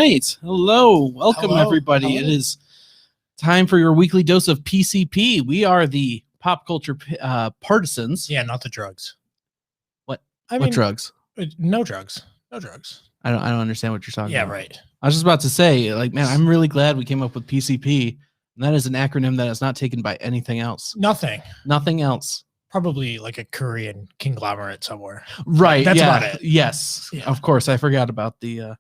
right. Hello. Welcome, everybody. Hello. It is time for your weekly dose of PCP. We are the pop culture partisans. Yeah, not the drugs. What? I What mean, drugs? No drugs. No drugs. I don't understand what you're talking about. Yeah, right. I was just about to say, like, man, I'm really glad we came up with PCP. And that is an acronym that is not taken by anything else. Nothing. Nothing else. Probably like a Korean conglomerate somewhere. Right. That's yeah, about it. Yes. Yeah. Of course. I forgot about the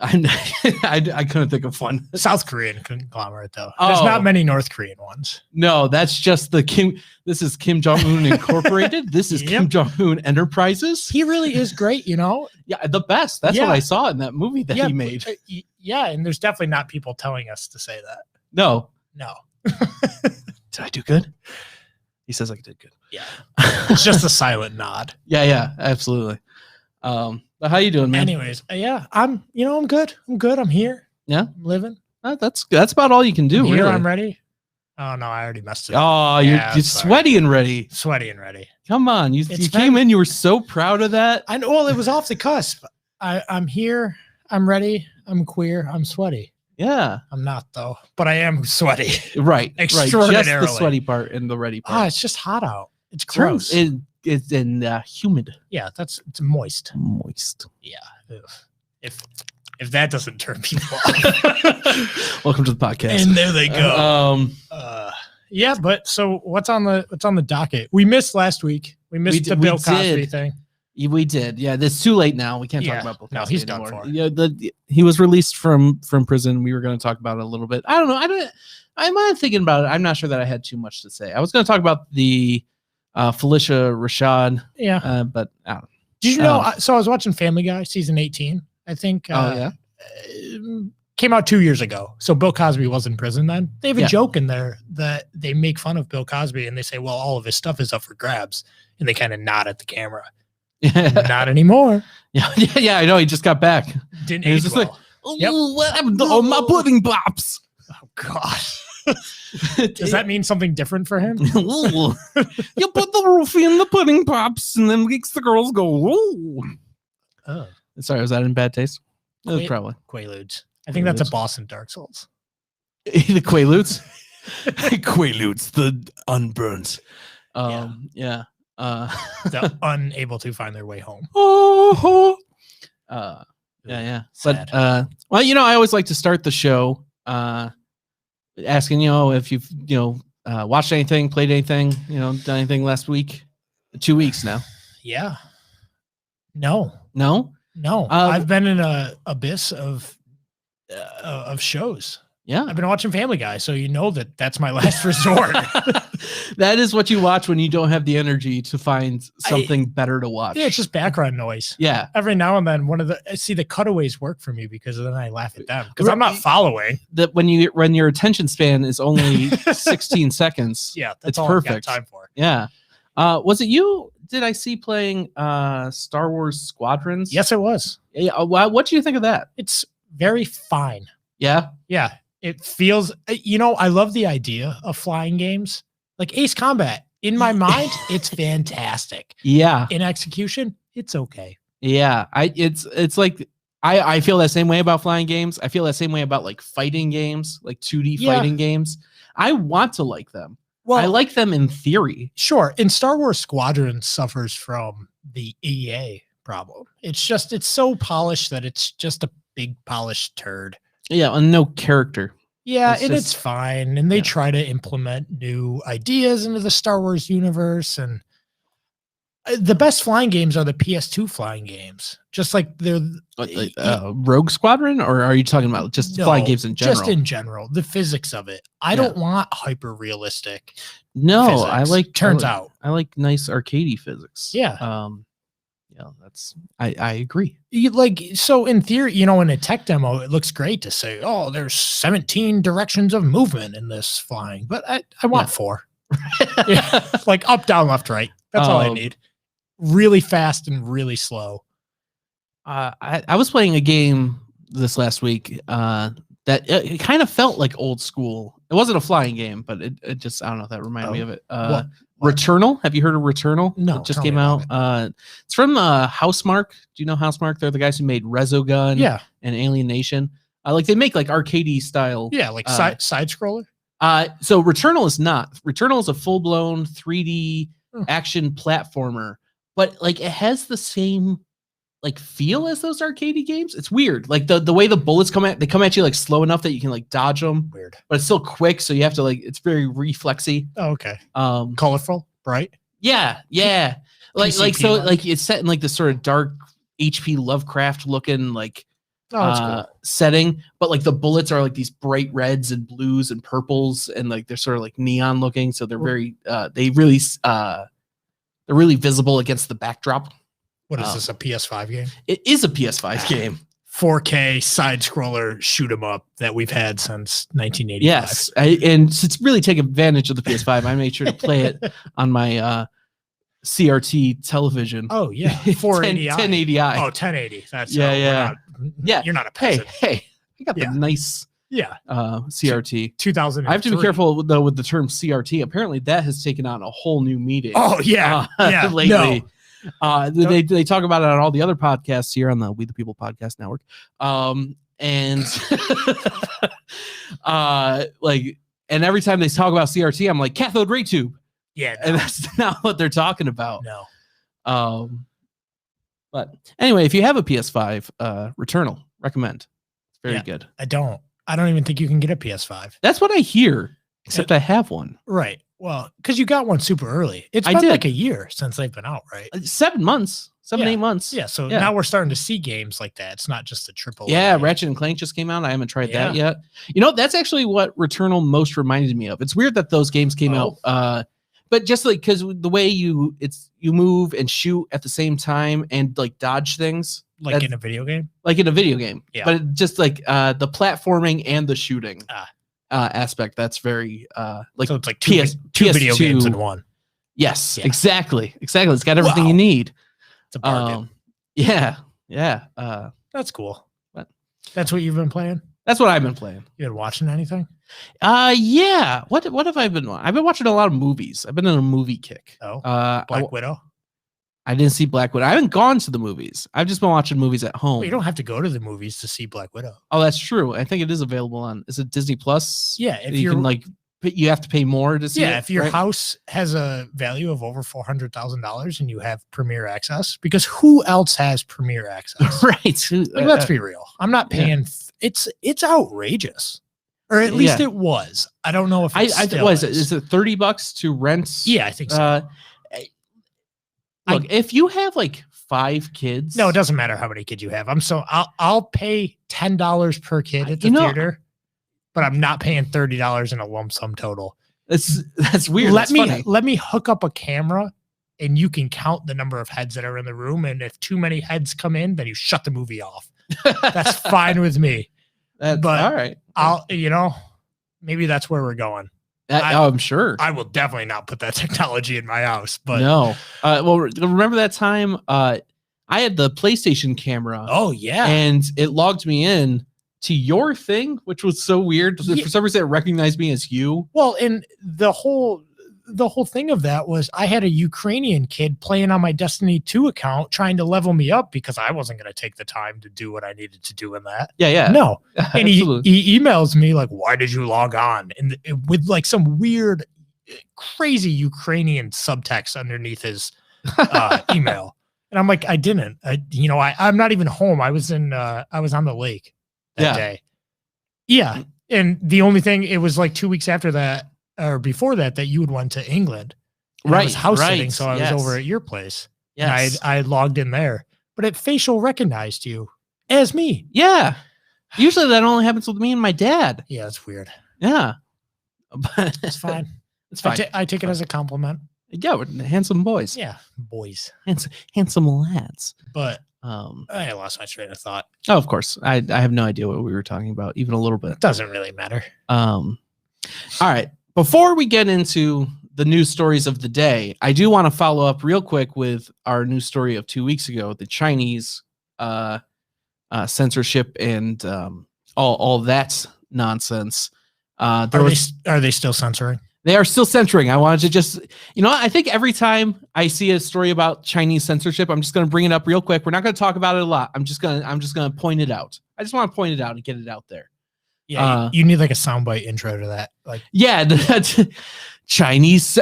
I couldn't think of one. South Korean conglomerate, though. There's not many North Korean ones. No, that's just the Kim. This is Kim Jong-un Incorporated. This is Kim Jong-un Enterprises. He really is great, you know? Yeah, the best. That's what I saw in that movie that he made. Yeah, and there's definitely not people telling us to say that. No. Did I do good? He says I did good. Yeah. It's just a silent nod. Yeah, absolutely. But how you doing, man? Anyways, I'm good. I'm here. Yeah. I'm living. That's about all you can do, Here, really. I'm ready. Oh no, I already messed it up. Oh, you're sweaty and ready. Sweaty and ready. Come on. You came in, you were so proud of that. I know. Well, it was off the cusp. I'm here. I'm ready. I'm queer. I'm sweaty. Yeah. I'm not, though, but I am sweaty. Right. Extraordinarily. Just the sweaty part and the ready part. Oh, it's just hot out. It's gross. It's in humid. Yeah, it's moist. Moist. Yeah. If that doesn't turn people off. Welcome to the podcast. And there they go. Yeah, but so what's on the docket? We missed last week. We missed the Bill Cosby thing. We did. Yeah, it's too late now. We can't talk about Bill Cosby. No, he's anymore. done for. Yeah, he was released from prison. We were going to talk about it a little bit. I don't know. I'm thinking about it. I'm not sure that I had too much to say. I was going to talk about the Felicia Rashad. Yeah. But I don't know. Did you know? So I was watching Family Guy season 18. I think. Came out 2 years ago. So Bill Cosby was in prison then. They have a joke in there that they make fun of Bill Cosby and they say, well, all of his stuff is up for grabs. And they kind of nod at the camera. Not anymore. Yeah, I know. He just got back. Didn't age well. Like, what happened to all my pudding pops? Oh, God. Does that mean something different for him? You put the roofie in the pudding pops and then makes the girls go, ooh. Oh. Sorry, was that in bad taste? It was probably. Quaaludes. I think that's a boss in Dark Souls. The Quaaludes? Quaaludes, the unburnt. Yeah. The unable to find their way home. Yeah. Sad. But well, I always like to start the show asking, if you've watched anything, played anything, done anything last week. 2 weeks now. Yeah. No. I've been in a abyss of shows. Yeah. I've been watching Family Guy, so that's my last resort. That is what you watch when you don't have the energy to find something better to watch. Yeah, it's just background noise. Yeah. Every now and then the cutaways work for me because then I laugh at them because I'm not following. That when your attention span is only 16 seconds. Yeah, that's it's all perfect. I've got time for. Yeah. Was it you? Did I see playing Star Wars Squadrons? Yes, it was. Yeah. What do you think of that? It's very fine. Yeah. Yeah. It feels, I love the idea of flying games like Ace Combat. In my mind, it's fantastic. Yeah. In execution, it's okay. Yeah. It's like, I feel that same way about flying games. I feel that same way about like fighting games, like 2D fighting games. I want to like them. Well, I like them in theory. Sure. And Star Wars Squadron suffers from the EA problem. It's so polished that it's just a big polished turd. Yeah, and no character. Yeah, it's fine. And they try to implement new ideas into the Star Wars universe. And the best flying games are the PS2 flying games. Just like they're Rogue Squadron, or are you talking about just flying games in general? Just in general, the physics of it. I don't want hyper realistic. No, physics. I like nice arcadey physics. Yeah. I agree. So in theory, in a tech demo, it looks great to say, oh, there's 17 directions of movement in this flying, but I want 4. Like up, down, left, right. That's all I need. Really fast and really slow. I was playing a game this last week that it kind of felt like old school. It wasn't a flying game, but it just, I don't know, that reminded me of it. Returnal. Have you heard of Returnal? No. It just came out. It's from Housemark. Do you know Housemark? They're the guys who made Resogun and Alien Nation. Like they make like arcadey style. Yeah, like side scroller. So Returnal is not. Returnal is a full-blown 3D action platformer, but like it has the same like feel as those arcadey games. It's weird. Like the way the bullets come at you like slow enough that you can like dodge them. Weird. But it's still quick, so you have to like, it's very reflexy. Oh, okay. Colorful, bright. Yeah. Like so like it's set in like this sort of dark HP Lovecraft looking like cool. Setting, but like the bullets are like these bright reds and blues and purples, and like they're sort of like neon looking, so they're very they're really visible against the backdrop. What is this, a PS5 game? It is a PS5 game. 4K side scroller shoot 'em up that we've had since 1985. Yes, and to really take advantage of the PS5, I made sure to play it on my CRT television. Oh yeah, 480i. 1080i. Oh, 1080. That's yeah. You're not a peasant. Hey, I got the nice CRT. 2000. I have to be careful though with the term CRT. Apparently, that has taken on a whole new meaning. Oh yeah, lately. No. They talk about it on all the other podcasts here on the We the People podcast network. And like, and every time they talk about CRT, I'm like cathode ray tube. Yeah, and that's not what they're talking about. No. But anyway, if you have a PS5, Returnal, recommend. It's very good. I don't even think you can get a PS5. That's what I hear. Except I have one. Right. Well, because you got one super early. It's been like a year since they've been out, right? 7 months. 8 months. Yeah. So now we're starting to see games like that. It's not just the triple. Yeah, Ratchet and Clank just came out. I haven't tried that yet. You know, that's actually what Returnal most reminded me of. It's weird that those games came out. But just like because the way you move and shoot at the same time and like dodge things. Like in a video game? Like in a video game. Yeah. But it just like the platforming and the shooting. Aspect that's very like, so it's like two video games in one. Yes, exactly. It's got everything you need. It's a bargain. That's cool. But that's what you've been playing. That's what I've been playing. You been watching anything? Yeah. What have I been? I've been watching a lot of movies. I've been in a movie kick. Black Widow. I didn't see Black Widow. I haven't gone to the movies. I've just been watching movies at home. Well, you don't have to go to the movies to see Black Widow. Oh, that's true. I think it is available on. Is it Disney Plus? Yeah, if you can like, you have to pay more to see it. Yeah, if your house has a value of over $400,000 and you have Premier Access, because who else has Premier Access? Right. Like, let's be real. I'm not paying. It's outrageous, or at least it was. I don't know if it's still is. Is it $30 to rent? Yeah, I think so. Look, if you have like 5 kids, no, it doesn't matter how many kids you have. I'll pay $10 per kid at the theater, but I'm not paying $30 in a lump sum total. That's weird. Let me hook up a camera, and you can count the number of heads that are in the room. And if too many heads come in, then you shut the movie off. That's fine with me. But all right. Maybe that's where we're going. I'm sure. I will definitely not put that technology in my house. But no. Well, remember that time I had the PlayStation camera. Oh yeah, and it logged me in to your thing, which was so weird. For some reason, it recognized me as you. Well, and the whole thing of that was I had a Ukrainian kid playing on my Destiny 2 account trying to level me up because I wasn't going to take the time to do what I needed to do in that. Yeah. No. And he emails me like, why did you log on? And with like some weird, crazy Ukrainian subtext underneath his email. And I'm like, I didn't. I'm not even home. I was on the lake that day. Yeah. And the only thing, it was like 2 weeks after that, or before that you had went to England. Right. I was house sitting, so I was over at your place. Yes. And I logged in there, but it facial recognized you as me. Yeah. Usually that only happens with me and my dad. Yeah, it's weird. Yeah. But it's fine. It's fine. I take it as a compliment. Yeah, we're handsome boys. Yeah, boys. Handsome lads. But I lost my train of thought. Oh, of course. I have no idea what we were talking about, even a little bit. It doesn't really matter. All right. Before we get into the news stories of the day, I do want to follow up real quick with our news story of 2 weeks ago, the Chinese censorship and all that nonsense. Are they still censoring? They are still censoring. I wanted to just, I think every time I see a story about Chinese censorship, I'm just going to bring it up real quick. We're not going to talk about it a lot. I'm just going to point it out. I just want to point it out and get it out there. Yeah, you need like a soundbite intro to that. Like, yeah, Chinese.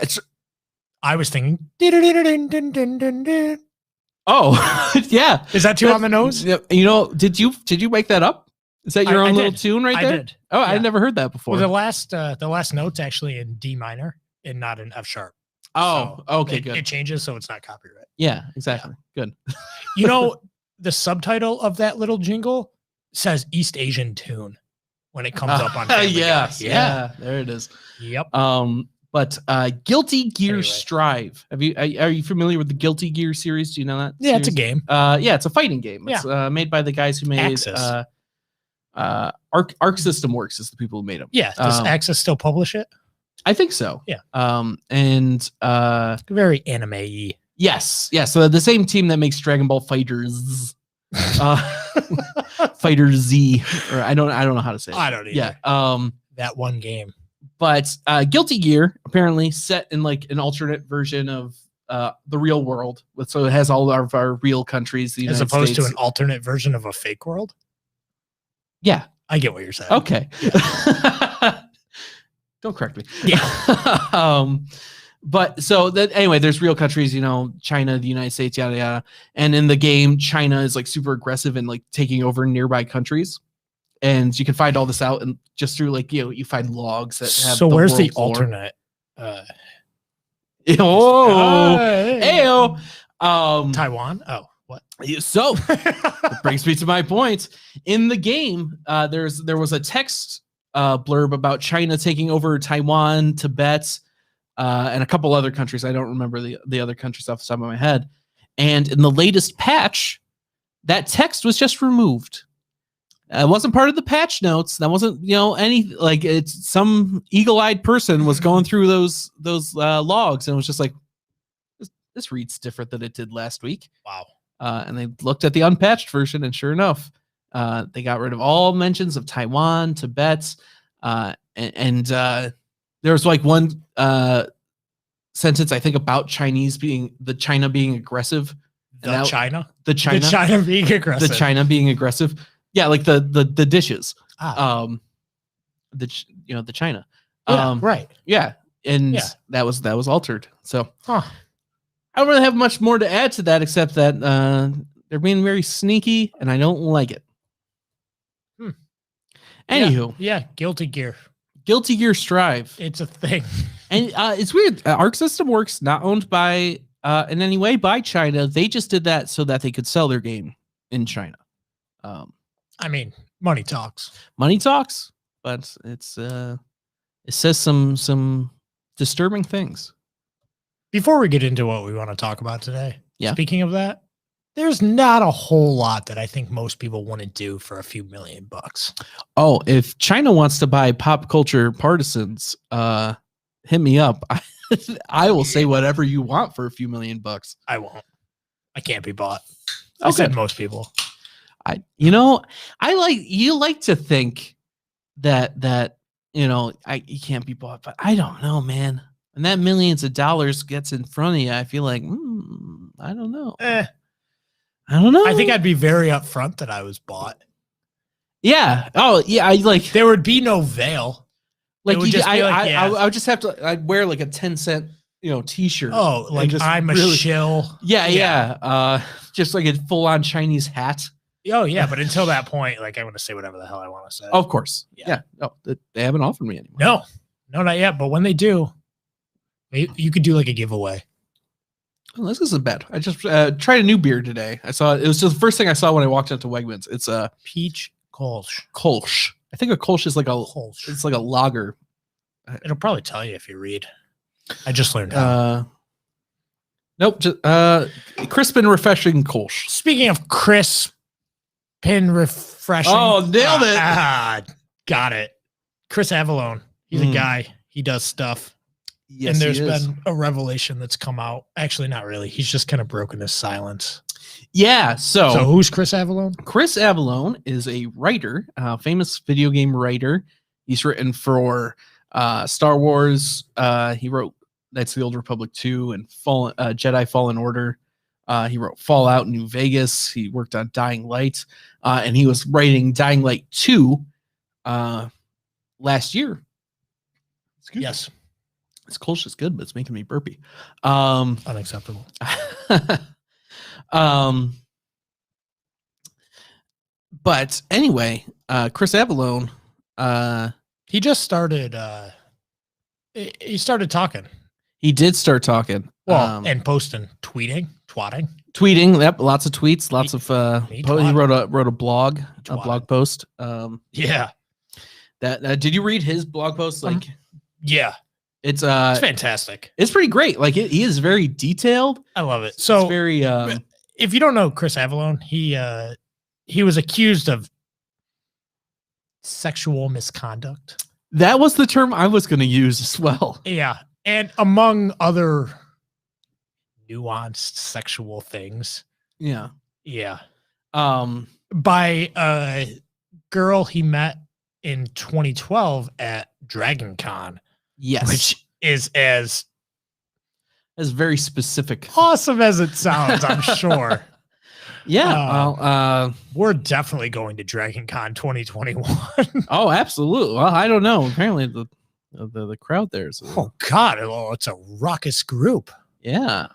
I was thinking. Oh, yeah. Is that too on the nose? Did you make that up? Is that your own little tune right there? I did. Oh, yeah. I never heard that before. Well, the last note's actually in D minor and not in F sharp. Oh, so okay, good. It changes, so it's not copyright. Yeah, exactly. Yeah. Good. The subtitle of that little jingle says East Asian tune when it comes up on Family Guy. Yeah, there it is. Yep. But Guilty Gear Strive. Are you familiar with the Guilty Gear series? Do you know that? Yeah, series? It's a game. Yeah, it's a fighting game. It's made by the guys who made Axis. Arc System Works is the people who made them. Yeah. Does Axis still publish it? I think so. Yeah. And very anime-y. Yes. Yeah. So the same team that makes Dragon Ball Fighters. Fighter Z, or I don't know how to say it. I don't either. Yeah. That one game. But Guilty Gear apparently set in like an alternate version of the real world, so it has all of our real countries, the United as opposed States. To an alternate version of a fake world. Yeah, I get what you're saying. Okay. Yeah. Don't correct me. Yeah. But so that anyway, there's real countries, China, the United States, yada yada. And in the game, China is like super aggressive and like taking over nearby countries. And you can find all this out and just through like you find logs that have. So where's the alternate? Taiwan. Oh, what? So it brings me to my point. In the game, there was a text blurb about China taking over Taiwan, Tibet, and a couple other countries. I don't remember the other countries off the top of my head. And in the latest patch, that text was just removed. It wasn't part of the patch notes. That wasn't, any like it's some eagle-eyed person was going through those logs and was just like, this reads different than it did last week. Wow. And they looked at the unpatched version, and sure enough, they got rid of all mentions of Taiwan, Tibet, and there was like one sentence I think about China being aggressive. China being aggressive. The China being aggressive. Yeah, like the dishes. The China. Right. Yeah, and that was altered. So I don't really have much more to add to that except that they're being very sneaky, and I don't like it. Anywho, yeah, Guilty Gear Strive. It's a thing, and it's weird. Arc System Works not owned by in any way by China. They just did that so that they could sell their game in China. I mean, money talks. Money talks, but it says some disturbing things. Before we get into what we want to talk about today, speaking of that, there's not a whole lot that I think most people want to do for a few $1 million. Oh, if China wants to buy Pop Culture Partisans, hit me up. I will say whatever you want for a few $1 million. I won't. I can't be bought. I said most people. You like to think that you can't be bought, but I don't know, man. And that millions of dollars gets in front of you, I feel like I don't know. I don't know. I think I'd be very upfront that I was bought. Yeah. Oh, yeah. There would be no veil. Like I would just have to. I'd wear like a 10-cent T-shirt. Oh, like just I'm a shill. Yeah. Just like a full-on Chinese hat. Oh yeah, but until that point, like I want to say whatever the hell I want to say. Of course. Yeah. No, they haven't offered me anymore. No, not yet. But when they do, you could do like a giveaway. Oh, this isn't bad. I just tried a new beer today. It was just the first thing I saw when I walked into Wegmans. It's a peach Kolsch. Kolsch. I think a Kolsch is like a Kolsch. It's like a lager. It'll probably tell you if you read. I just learned how. Nope. Just, crisp and refreshing Kolsch. Speaking of crisp and refreshing. Oh, nailed it. Got it. Chris Avallone. He's a guy. He does stuff. Yes, and there's been a revelation that's come out. Actually, not really. He's just kind of broken his silence. Yeah. So who's Chris Avallone? Chris Avallone is a writer, famous video game writer. He's written for Star Wars. He wrote Knights of the Old Republic 2 and Jedi Fallen Order. He wrote Fallout New Vegas. He worked on Dying Light. And he was writing Dying Light 2 last year. Yes. This Kolsch is good, but it's making me burpy. Unacceptable. But anyway, Chris Avallone, he just started. He started talking. He did start talking. Well, and posting, twatting. Yep, lots of tweets, lots of. He wrote a blog post. Yeah. That did you read his blog post? Like, yeah, it's fantastic. It's pretty great. Like, he is very detailed. I love it. So it's very. If you don't know Chris Avallone, he was accused of sexual misconduct. That was the term I was going to use as well. Yeah, and among other nuanced sexual things. Yeah. By a girl he met in 2012 at Dragon Con. Yes. Which is as very specific. Awesome as it sounds, I'm sure. Yeah. We're definitely going to Dragon Con 2021. Oh, absolutely. Well, I don't know. Apparently the crowd there is. Oh God. It's a raucous group. Yeah.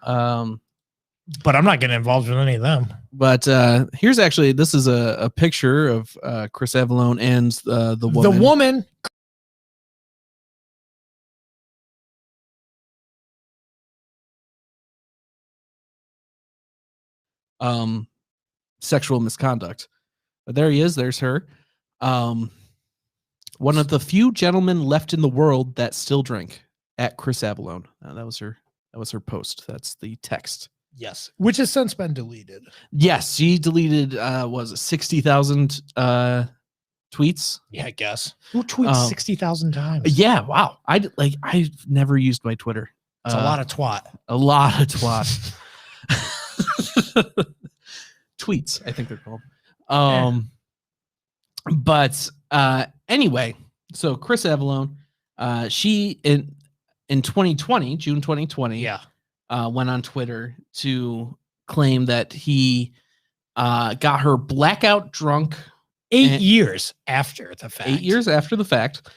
But I'm not getting involved with any of them. But here's actually, this is a picture of Chris Avallone and the woman. The woman. Sexual misconduct. But there he is. There's her. One of the few gentlemen left in the world that still drink, at Chris Avallone. That was her post. That's the text. Yes, which has since been deleted. Yes, she deleted 60,000 tweets. Yeah, I guess. Who tweets 60,000 times? Yeah, wow. I've never used my Twitter. It's a lot of twat. A lot of twat. Tweets, I think they're called. But anyway, so Chris Avallone, she in 2020, June 2020, went on Twitter to claim that he got her blackout drunk 8 years after the fact. 8 years after the fact,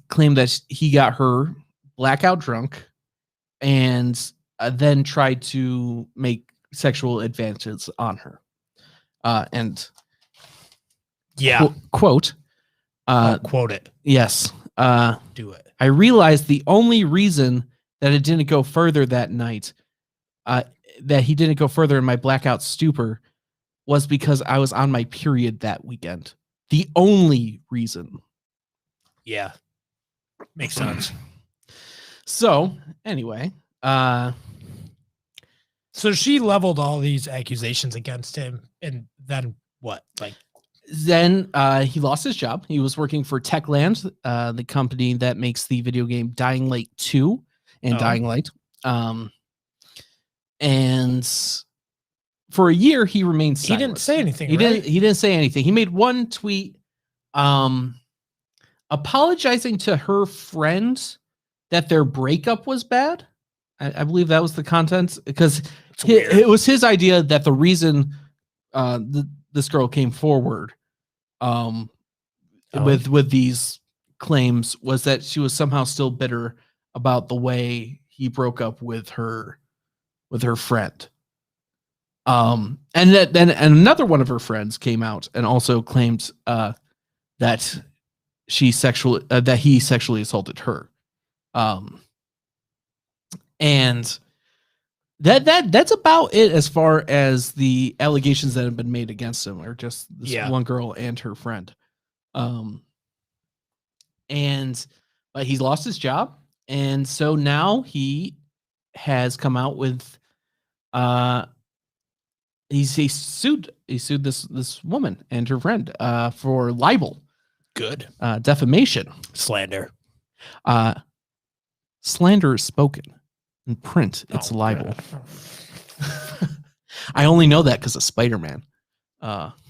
claimed that he got her blackout drunk and then tried to make sexual advances on her. And quote, quote it. Yes. Do it. I realized the only reason that it didn't go further that night, that he didn't go further in my blackout stupor, was because I was on my period that weekend. The only reason. Yeah. Makes sense. So, anyway. So she leveled all these accusations against him, and then what? Then he lost his job. He was working for Techland, the company that makes the video game Dying Light 2 and Dying Light. And for a year, he remained silent. He didn't say anything. He didn't say anything. He made one tweet apologizing to her friend that their breakup was bad. I believe that was the content, because it was his idea that the reason this girl came forward with these claims was that she was somehow still bitter about the way he broke up with her friend. And another one of her friends came out and also claimed that he sexually assaulted her. And that's about it as far as the allegations that have been made against him, are just this one girl and her friend. But he's lost his job, and so now he has come out with he sued this woman and her friend for libel. Good. Defamation. Slander. Slander is spoken. In print, it's libel. I only know that because of Spider-Man.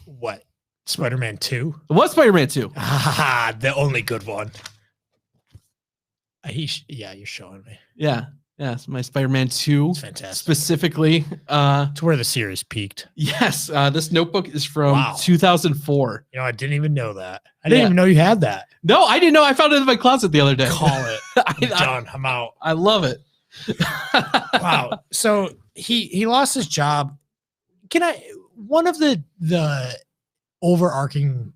What? Spider-Man 2. It was Spider-Man 2. The only good one. You're showing me. Yeah. Yeah, it's my Spider-Man 2. It's fantastic. Specifically. It's where the series peaked. Yes. This notebook is from 2004. I didn't even know that. I didn't even know you had that. No, I didn't know. I found it in my closet the other day. Call it. I'm done. I'm out. I love it. Wow. So he lost his job. One of the overarching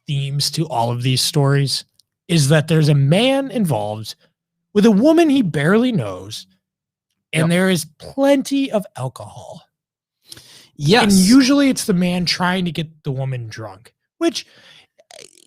themes to all of these stories is that there's a man involved with a woman he barely knows, and there is plenty of alcohol. Yes. And usually it's the man trying to get the woman drunk, which,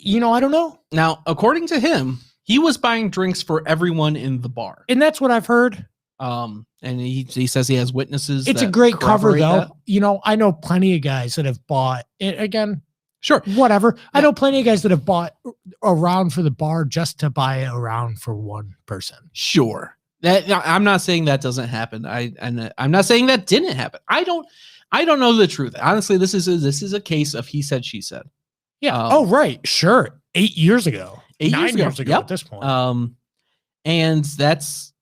I don't know. Now, according to him, he was buying drinks for everyone in the bar. And that's what I've heard. And he says he has witnesses. It's a great cover, though. That. I know plenty of guys that have bought it again. Sure. Whatever. Yeah. I know plenty of guys that have bought a round for the bar just to buy a round for one person. Sure. I'm not saying that doesn't happen. I'm not saying that didn't happen. I don't know the truth. Honestly, this is a case of he said, she said. Yeah. Right. Sure. 8 years ago. 9 years ago at this point. And that's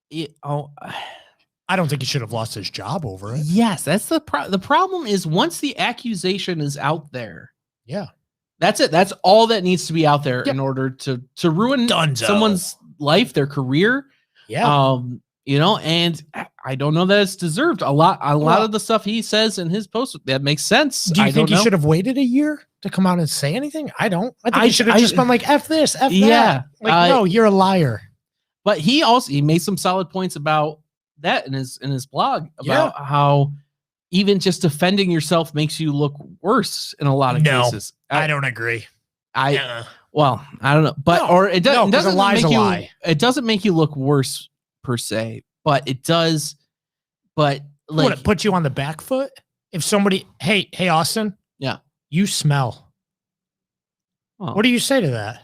it. I don't think he should have lost his job over it. Yes, that's the problem is once the accusation is out there. Yeah. That's it. That's all that needs to be out there in order to ruin someone's life, their career. Yeah. And I don't know that it's deserved. A lot of the stuff he says in his post, that makes sense. Do you think he should have waited a year to come out and say anything? I don't. I think he should have just been like, F this, F that. Like, no, you're a liar. But he made some solid points about that in his blog about how even just defending yourself makes you look worse in a lot of cases. I don't agree. Well, I don't know, but it doesn't a lie's a lie. It doesn't make you look worse per se, but it does. But would it put you on the back foot if somebody, hey Austin, you smell. Oh. What do you say to that?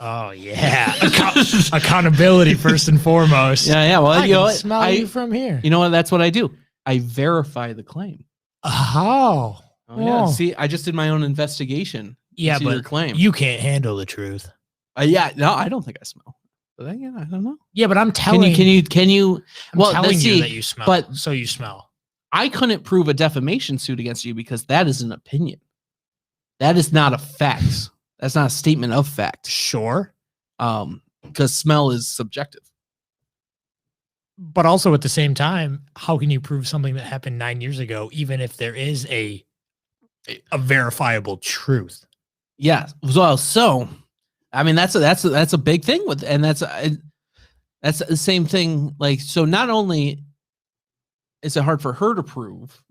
Oh yeah, accountability first and foremost. Yeah. Well, I can smell you from here. You know what? That's what I do. I verify the claim. Oh yeah. See, I just did my own investigation. Yeah, but your claim. You can't handle the truth. No, I don't think I smell. But again, I don't know. Yeah, but I'm telling. Can you? I'm telling you that you smell. But so you smell. I couldn't prove a defamation suit against you because that is an opinion. That is not a fact. That's not a statement of fact. Sure. Because smell is subjective. But also at the same time, how can you prove something that happened 9 years ago, even if there is a verifiable truth? Yeah. Well, so I mean that's a big thing and that's the same thing. Like, so not only is it hard for her to prove,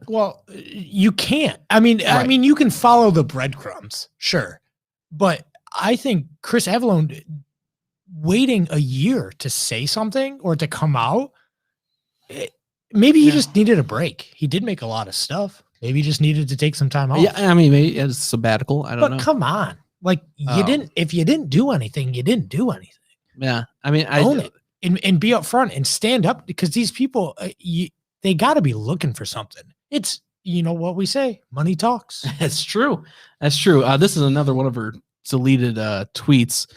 well, you can't. I mean, you can follow the breadcrumbs, sure, but I think Chris Avellone waiting a year to say something or to come out, maybe he just needed a break. He did make a lot of stuff. Maybe he just needed to take some time off. Yeah, I mean, maybe it's sabbatical. I don't know. But come on, like if you didn't do anything, you didn't do anything. Yeah, I mean, own it and be up front and stand up because these people, they got to be looking for something. It's, what we say, money talks. That's true. That's true. This is another one of her deleted tweets.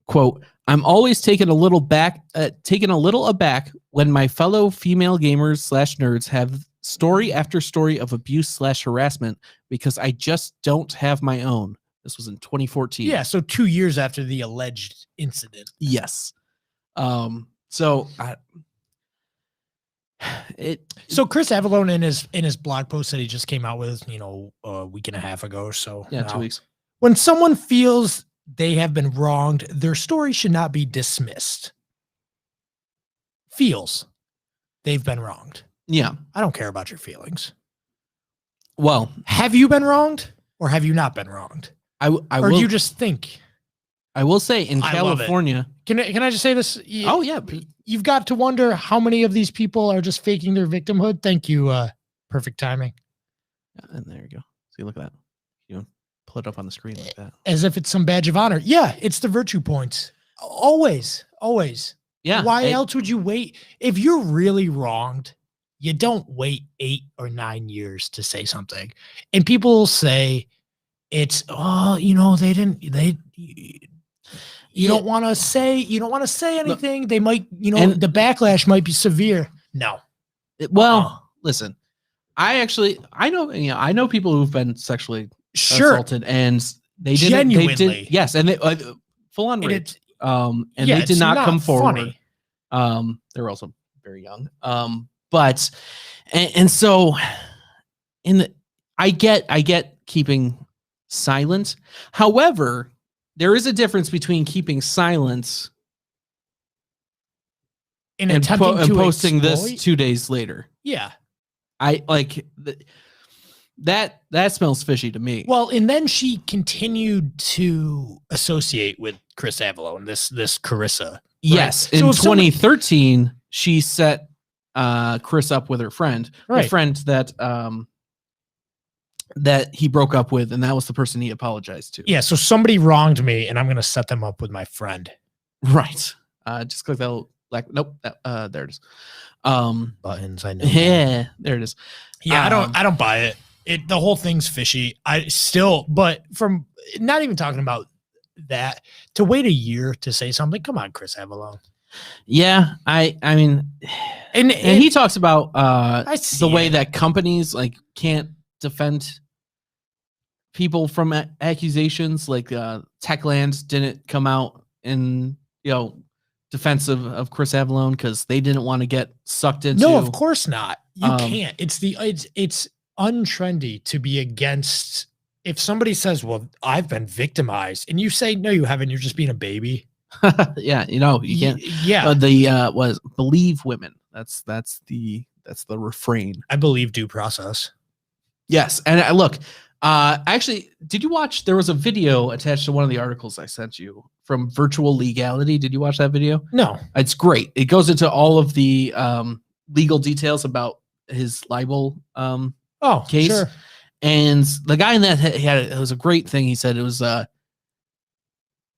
Quote, I'm always taken a little aback when my fellow female gamers / nerds have story after story of abuse / harassment because I just don't have my own. This was in 2014. Yeah. So 2 years after the alleged incident. Yes. So Chris Avellone in his blog post that he just came out with, a week and a half ago or so. Yeah, 2 weeks. When someone feels they have been wronged, their story should not be dismissed. Feels they've been wronged. Yeah. I don't care about your feelings. Well, have you been wronged or have you not been wronged? Or do you just think? I will say in California. Can I just say this? Oh, yeah. You've got to wonder how many of these people are just faking their victimhood. Thank you. Perfect timing. Yeah, and there you go. See, look at that. You pull it up on the screen like that. As if it's some badge of honor. Yeah, it's the virtue points. Always. Yeah. Why else would you wait? If you're really wronged, you don't wait 8 or 9 years to say something. And people say it's, you don't want to say anything. They might, the backlash might be severe. No. Listen, I know people who've been sexually assaulted and they didn't, yes. And they full on rape. And they did not come forward. They were also very young. But so I get keeping silent. However, there is a difference between keeping silence and posting this 2 days later. Yeah. I like that smells fishy to me. Well, and then she continued to associate with Chris Avalo, this Carissa. Right? Yes. In 2013, she set Chris up with her friend, right. A friend that he broke up with, and that was the person he apologized to. Yeah, so somebody wronged me, and I'm going to set them up with my friend. Right. Just click that. Nope. There it is. Buttons. I know. Yeah, there it is. Yeah, I don't buy it. The whole thing's fishy. But from not even talking about that, to wait a year to say something. Come on, Chris Avalo. Yeah, I mean, and he talks about the way that companies can't defend people from accusations. Like Techland didn't come out in defense of Chris Avalo because they didn't want to get sucked into. No, of course not. You can't. It's untrendy to be against. If somebody says, "Well, I've been victimized," and you say, "No, you haven't. You're just being a baby." Yeah, you can't. Yeah, was believe women. That's the refrain. I believe due process. Yes, and look, actually, did you watch? There was a video attached to one of the articles I sent you from Virtual Legality. Did you watch that video? No, it's great. It goes into all of the legal details about his libel case. Sure. And the guy in that it was a great thing. He said it was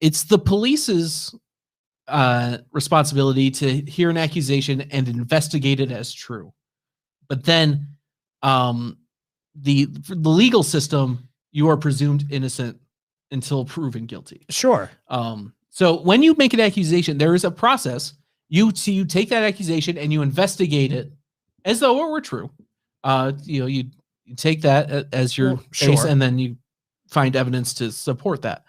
it's the police's responsibility to hear an accusation and investigate it as true. But then the legal system, you are presumed innocent until proven guilty. Sure. So when you make an accusation, there is a process. You take that accusation and you investigate it as though it were true. You take that as your case, and then you find evidence to support that.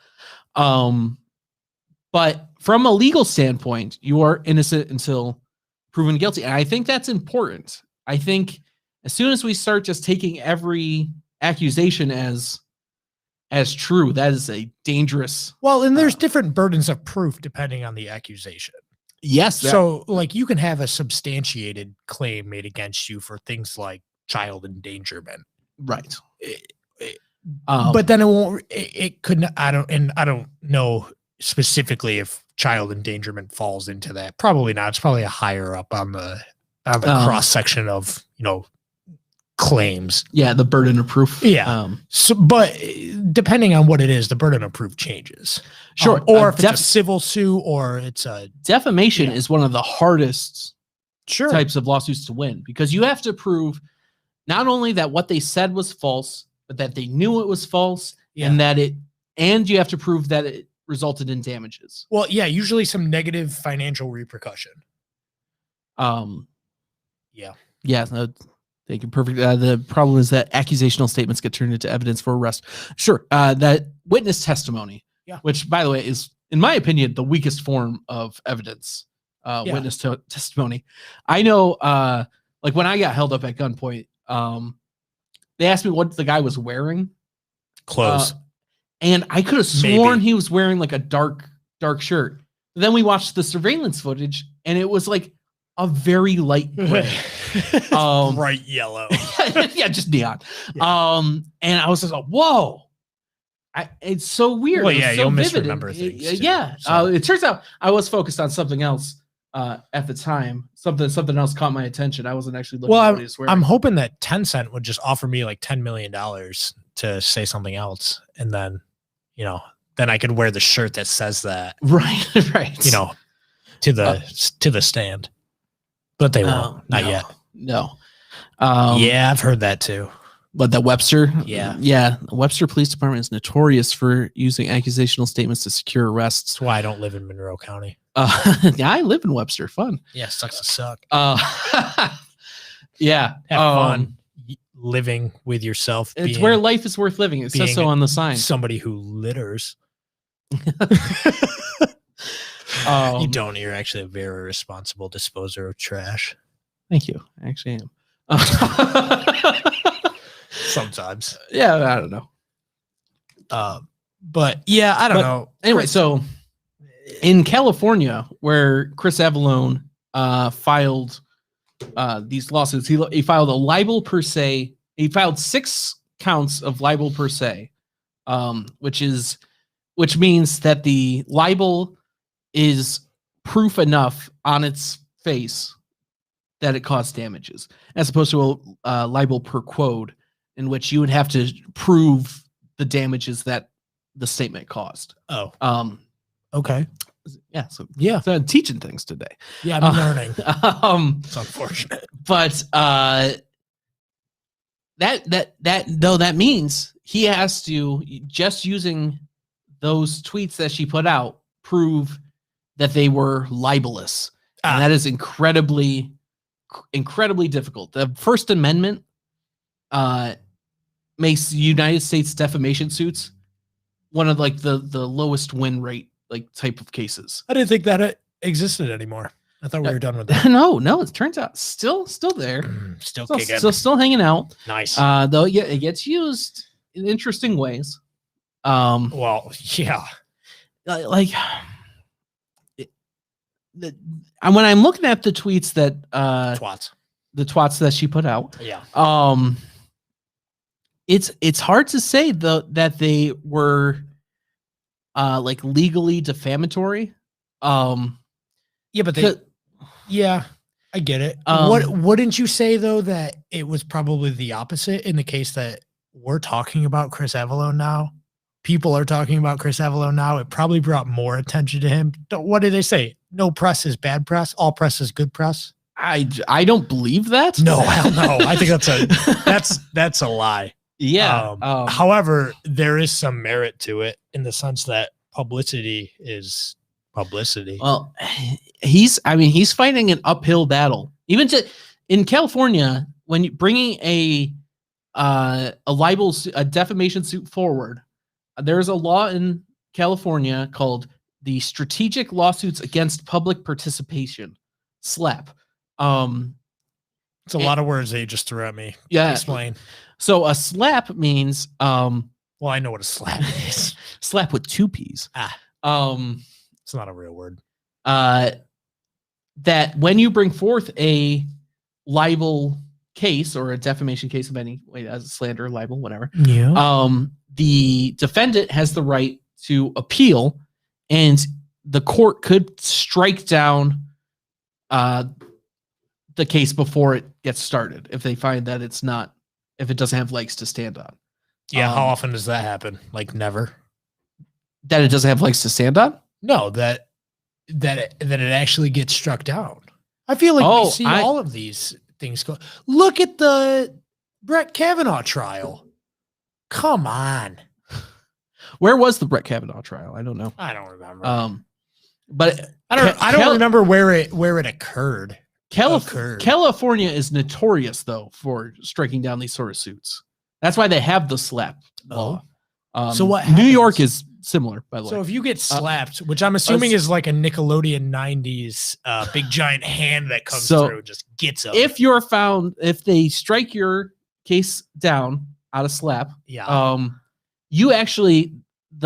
But from a legal standpoint, you are innocent until proven guilty. And I think that's important. I think as soon as we start just taking every accusation as true, that is a dangerous. Well, and there's different burdens of proof depending on the accusation. Yes. So you can have a substantiated claim made against you for things like child endangerment. Right. But then it won't, it couldn't, I don't know specifically if child endangerment falls into that. Probably not. It's probably a higher up on the cross section of, claims. Yeah. The burden of proof. Yeah. But depending on what it is, the burden of proof changes. Sure. Or if it's a civil suit or it's a defamation is one of the hardest sure. types of lawsuits to win, because you have to prove not only that what they said was false, but that they knew it was false, and you have to prove that it resulted in damages. Well, yeah, usually some negative financial repercussion. Yeah, no, they can perfect. The problem is that accusational statements get turned into evidence for arrest. Sure, that witness testimony, which, by the way, is, in my opinion, the weakest form of evidence. Witness testimony. I know, like when I got held up at gunpoint, they asked me what the guy was wearing. Clothes. And I could have sworn he was wearing like a dark shirt. But then we watched the surveillance footage, and it was like a very light gray. Bright yellow. Yeah, just neon. Yeah. And I was just like, whoa. It's so weird. Well, yeah, so you'll vivid. misremember things. Yeah. So. It turns out I was focused on something else at the time. Something else caught my attention. I wasn't actually looking at what he was wearing. I'm hoping that Tencent would just offer me like $10 million to say something else. And then, then I could wear the shirt that says that. Right. To the stand. But they won't. Not yet. No. Yeah, I've heard that too. But the Webster, yeah, the Webster Police Department is notorious for using accusational statements to secure arrests. That's why I don't live in Monroe County. Yeah, I live in Webster. Fun. Yeah, sucks to suck. Yeah, have fun living with yourself. It's where life is worth living. It says so on the sign. Somebody who litters. You don't. You're actually a very responsible disposer of trash. Thank you. I actually am. Sometimes. Yeah, I don't know. But yeah, I don't know. Anyway, so in California, where Chris Avallone filed these lawsuits, he filed a libel per se. He filed 6 counts of libel per se, which means that the libel is proof enough on its face that it caused damages, as opposed to a libel per quote, in which you would have to prove the damages that the statement caused. Oh, okay. Yeah. So I'm teaching things today. Yeah, I'm learning. It's unfortunate, but that means he has to, just using those tweets that she put out, prove that they were libelous, and that is incredibly difficult. The First Amendment makes United States defamation suits one of like the lowest win rate type of cases. I didn't think that it existed anymore. I thought we were done with that. No, it turns out still there. Still kicking. Still hanging out. Nice. Though it gets used in interesting ways. Well, yeah. When I'm looking at the tweets that the twats that she put out, it's hard to say though that they were legally defamatory. I get it. Wouldn't you say though that it was probably the opposite in the case that we're talking about Chris Avallone now? People are talking about Chris Avallone now. It probably brought more attention to him. What did they say? No press is bad press. All press is good press. I don't believe that. No, hell no. I think that's a lie. Yeah. However, there is some merit to it in the sense that publicity is publicity. Well, he's fighting an uphill battle. Even in California, when you bringing a defamation suit forward, there's a law in California called the Strategic Lawsuits Against Public Participation, SLAP. It's a lot of words that you just threw at me. Yeah. Explain. So a SLAP means well, I know what a slap is. Slap with 2 P's. It's not a real word. That when you bring forth a libel case or a defamation case of any way, as a slander, libel, whatever. Yeah. The defendant has the right to appeal, and the court could strike down the case before it gets started if they find that if it doesn't have legs to stand on. Yeah. How often does that happen? Like never. That it doesn't have legs to stand on? No, that it actually gets struck down. I feel like we see all of these things go. Look at the Brett Kavanaugh trial. Come on. Where was the Brett Kavanaugh trial? I don't know. I don't remember. But I don't remember where it occurred. California is notorious though for striking down these sort of suits. That's why they have the slap law. So what? New York is similar, by the way. So if you get slapped, which I'm assuming is like a Nickelodeon 90s big giant hand that comes through, just gets them. If they strike your case down out of slap, the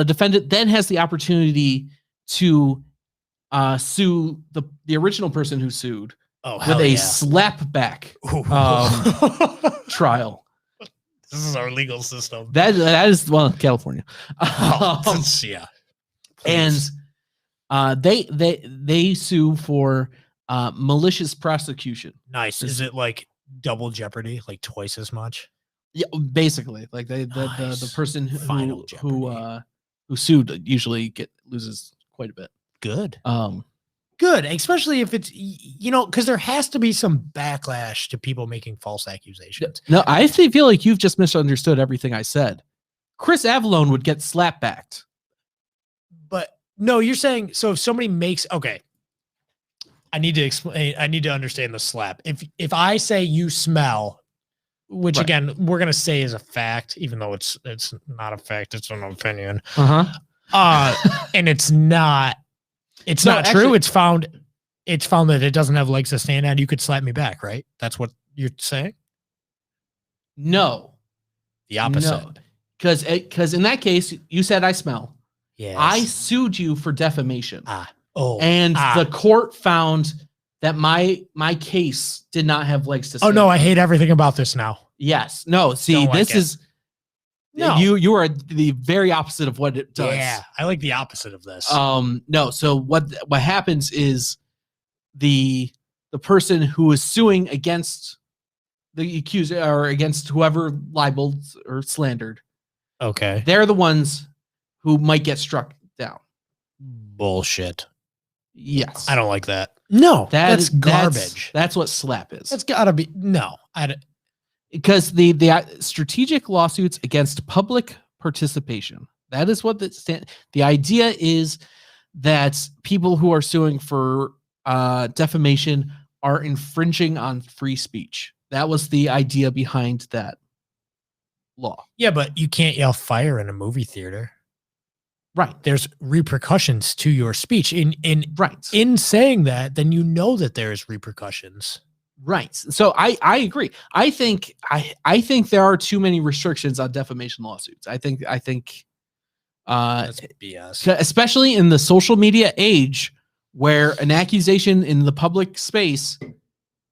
defendant then has the opportunity to sue the original person who sued with a slap back trial. This is our legal system. That is California. Yeah. And they sue for malicious prosecution. Nice. Is it like double jeopardy, like twice as much? Yeah, basically. Like the person who sued usually loses quite a bit. Good. Good, especially if it's, because there has to be some backlash to people making false accusations. No, I feel like you've just misunderstood everything I said. Chris Avallone would get slap-backed. But no, you're saying, so if somebody makes, okay, I need to explain, I need to understand the slap. If I say you smell, which again, we're going to say is a fact, even though it's not a fact, it's an opinion. And it's not true. Actually, it's found that it doesn't have legs to stand on. You could slap me back, right? That's what you're saying? No. The opposite. No. Because in that case, you said I smell. Yes. I sued you for defamation. The court found that my case did not have legs to stand. Oh no, I hate everything about this now. Yes. No, see, this is you are the very opposite of what it does. Yeah, I like the opposite of this. No, so what happens is the person who is suing against the accuser or against whoever libeled or slandered. Okay. They're the ones who might get struck down. Bullshit. Yes. I don't like that. No, that's garbage. That's what slap is. That's gotta be, no. Because the strategic lawsuits against public participation. That is what the idea is, that people who are suing for defamation are infringing on free speech. That was the idea behind that law. Yeah, but you can't yell fire in a movie theater. Right. There's repercussions to your speech. Right. In saying that, then you know that there's repercussions. Right. So I agree. I think there are too many restrictions on defamation lawsuits. I think that's BS. Especially in the social media age, where an accusation in the public space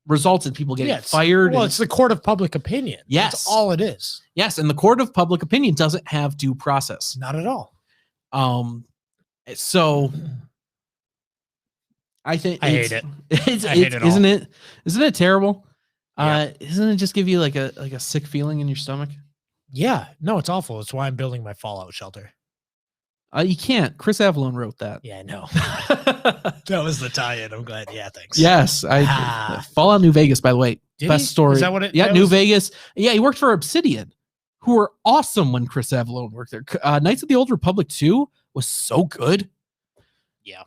results in people getting fired. Well, it's the court of public opinion. Yes. That's all it is. Yes, and the court of public opinion doesn't have due process. Not at all. So I think I hate it. Isn't it terrible? Yeah. Doesn't it just give you like a sick feeling in your stomach? Yeah. No, it's awful. It's why I'm building my fallout shelter. You can't. Chris Avallone wrote that. Yeah, I know. That was the tie-in. I'm glad. Yeah, thanks. Yes. Fallout New Vegas, by the way. Best story. Is that what it Yeah, New Vegas. Yeah, he worked for Obsidian, who were awesome when Chris Avallone worked there. Knights of the Old Republic 2 was so good. Yeah,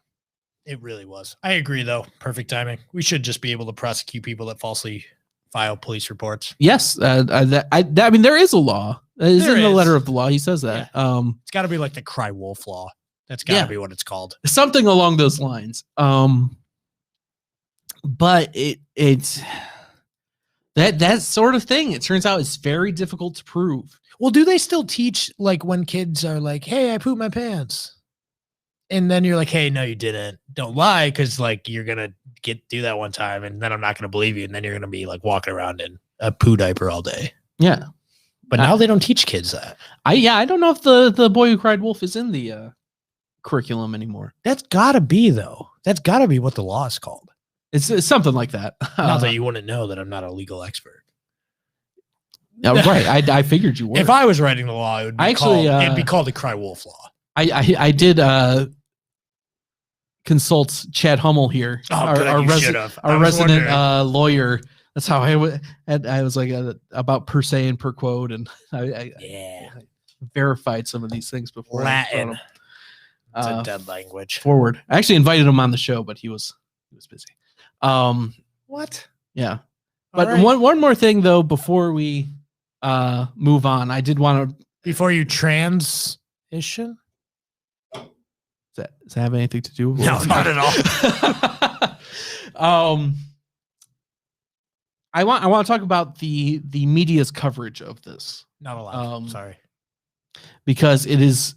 it really was. I agree, though. Perfect timing. We should just be able to prosecute people that falsely file police reports. Yes. I mean, there is a law. It's in the letter of the law. He says that. Yeah. It's got to be like the cry wolf law. That's got to be what it's called. Something along those lines. But it's that sort of thing. It turns out it's very difficult to prove. Well, do they still teach like when kids are like, "Hey, I pooped my pants," and then you're like, "Hey, no, you didn't. Don't lie, because like you're gonna do that one time, and then I'm not gonna believe you, and then you're gonna be like walking around in a poo diaper all day." Yeah. But now they don't teach kids that. I don't know if the Boy Who Cried Wolf is in the curriculum anymore. That's gotta be, though. That's gotta be what the law is called. It's something like that. Not that you wouldn't know that I'm not a legal expert. Right. I figured you were. If I was writing the law, it would be it'd be called the Cry Wolf law. I did consult Chad Hummel here, our resident lawyer. That's how I was like about per se and per quote, and I verified some of these things before. Latin. It's a dead language. Forward. I actually invited him on the show, but he was busy. What? Yeah. But one more thing though before we move on, I did want to before you transition. Does that have anything to do with No, not at all. I want to talk about the media's coverage of this. Not a lot. Sorry. Because it is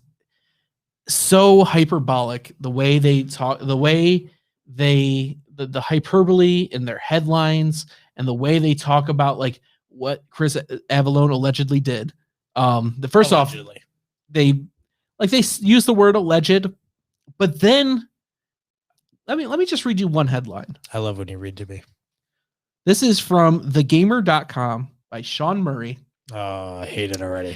so hyperbolic, the way they talk, the way the hyperbole in their headlines, and the way they talk about like what Chris Avallone allegedly did. The first allegedly. Off, they use the word alleged, but then let me just read you one headline. I love when you read to me. This is from thegamer.com by Sean Murray. Oh, I hate it already.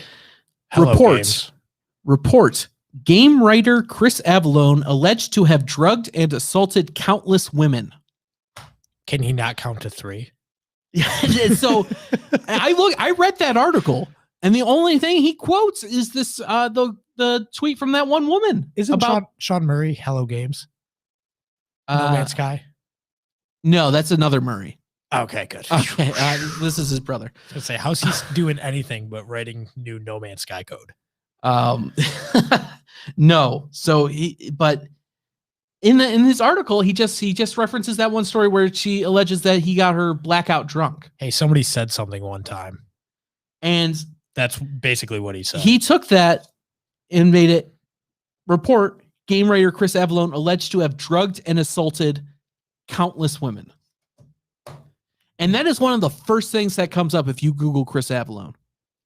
Report Game writer Chris Avallone alleged to have drugged and assaulted countless women. Can he not count to 3? So I read that article, and the only thing he quotes is this the tweet from that one woman. Isn't about Sean Murray Hello Games? No Man's Sky? No, that's another Murray. Okay, good. Okay, this is his brother. I was gonna say, how's he doing anything but writing new No Man's Sky code? No. So but in his article, he just references that one story where she alleges that he got her blackout drunk. Hey, somebody said something one time, and that's basically what he said. He took that and made it report. Game writer Chris Avallone alleged to have drugged and assaulted countless women. And that is one of the first things that comes up if you Google Chris Avallone.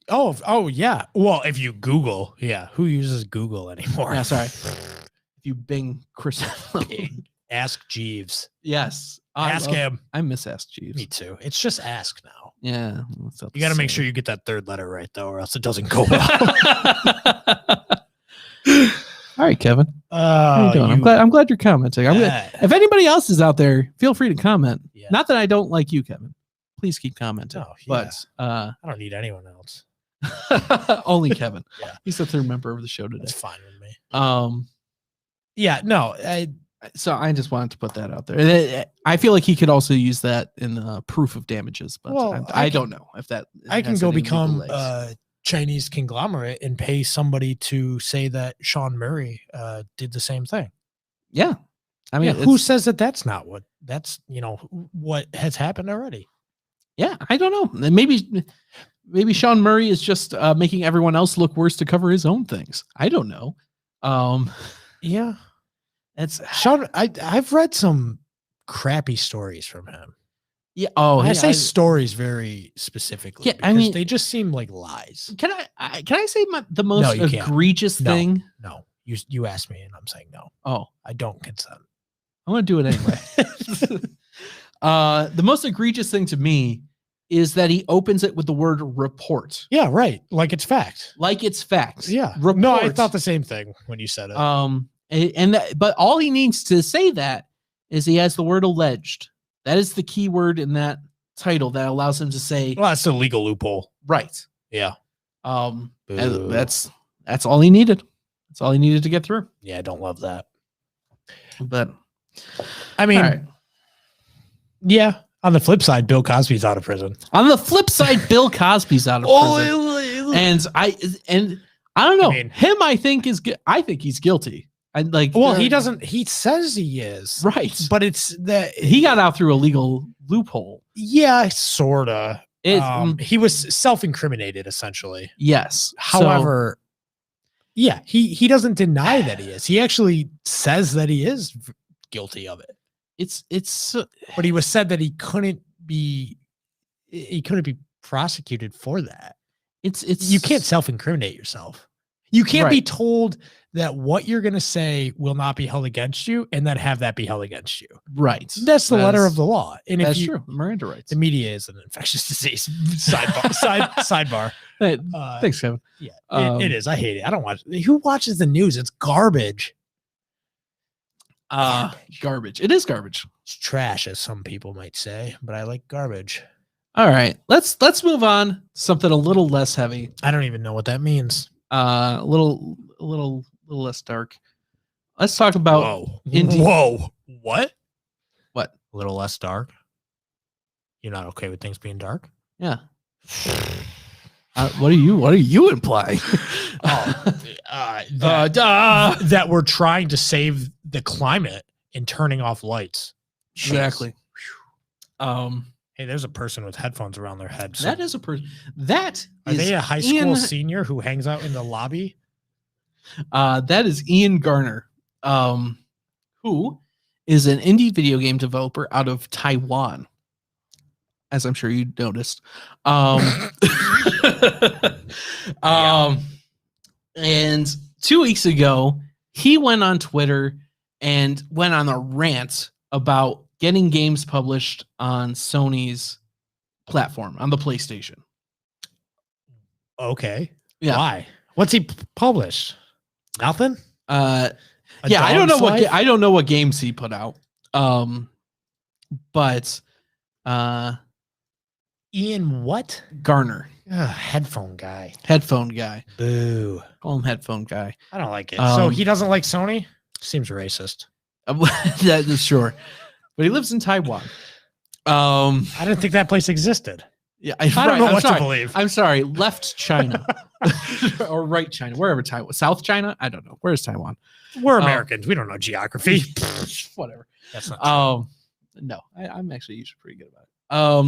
Oh yeah. Well, if you Google, yeah. Who uses Google anymore? Yeah, sorry. If you Bing Chris Avallone. Ask Jeeves. Yes. Ask him. I miss Ask Jeeves. Me too. It's just ask now. Yeah. You got to make sure you get that 3rd letter right, though, or else it doesn't go well. All right, Kevin. How you doing? I'm glad you're commenting. If anybody else is out there, feel free to comment. Yeah. Not that I don't like you, Kevin. Please keep commenting. Oh, yeah. But I don't need anyone else. Only Kevin. Yeah. He's the 3rd member of the show today. That's fine with me. Yeah, no. So I just wanted to put that out there. I feel like he could also use that in proof of damages, but I don't know if that. I can go become a Chinese conglomerate and pay somebody to say that Sean Murray did the same thing. Yeah, I mean, who says that that's not what what has happened already? Yeah, I don't know. Maybe Sean Murray is just making everyone else look worse to cover his own things. I don't know. Yeah. It's Sean. I've read some crappy stories from him. Yeah. Oh, I say stories very specifically. Yeah, I mean, they just seem like lies. Can I say the most egregious thing? No. You asked me, and I'm saying no. Oh, I don't consent. I'm gonna do it anyway. The most egregious thing to me is that he opens it with the word report. Yeah, right. Like it's fact. Yeah. Report. No, I thought the same thing when you said it. But all he needs to say that is he has the word alleged. That is the key word in that title that allows him to say. Well, that's a legal loophole. Right. Yeah. That's all he needed. That's all he needed to get through. Yeah, I don't love that. But I mean, yeah. On the flip side, Bill Cosby's out of prison. On the flip side, Bill Cosby's out of prison. And I don't know. I think he's guilty. He doesn't. He says he is, right? But it's that he got out through a legal loophole. Yeah, sorta. He was self-incriminated, essentially. Yes. However, he doesn't deny that he is. He actually says that he is guilty of it. But he was said that he couldn't be prosecuted for that. You can't self-incriminate yourself. You can't be told that what you're going to say will not be held against you and then have that be held against you. Right. That's the letter of the law. And that's true. Miranda rights. The media is an infectious disease. Sidebar. Thanks, Kevin. Yeah, it is. I hate it. I don't watch. Who watches the news? It's garbage. Garbage. It is garbage. It's trash, as some people might say, but I like garbage. All right. Let's move on. Something a little less heavy. I don't even know what that means. A little less dark. Let's talk about Whoa. What? What? A little less dark? You're not okay with things being dark? Yeah. What are you implying? That we're trying to save the climate and turning off lights. Exactly. Hey, there's a person with headphones around their head. So. That is a person. Are they a high school senior who hangs out in the lobby? That is Ian Garner, who is an indie video game developer out of Taiwan, as I'm sure you noticed. And 2 weeks ago, he went on Twitter and went on a rant about getting games published on Sony's platform, on the PlayStation. Okay. Yeah. Why? What's he published? Nothing. I don't know what games he put out. But Ian what? Garner. Headphone guy. Boo. Call him headphone guy. I don't like it. So he doesn't like Sony? Seems racist. That is sure. But he lives in Taiwan. I didn't think that place existed. Yeah, I don't know what to believe. I'm sorry. Left China. Or right China. Wherever Taiwan. South China? I don't know. Where's Taiwan? We're Americans. We don't know geography. Whatever. That's not true. No, I'm actually usually pretty good about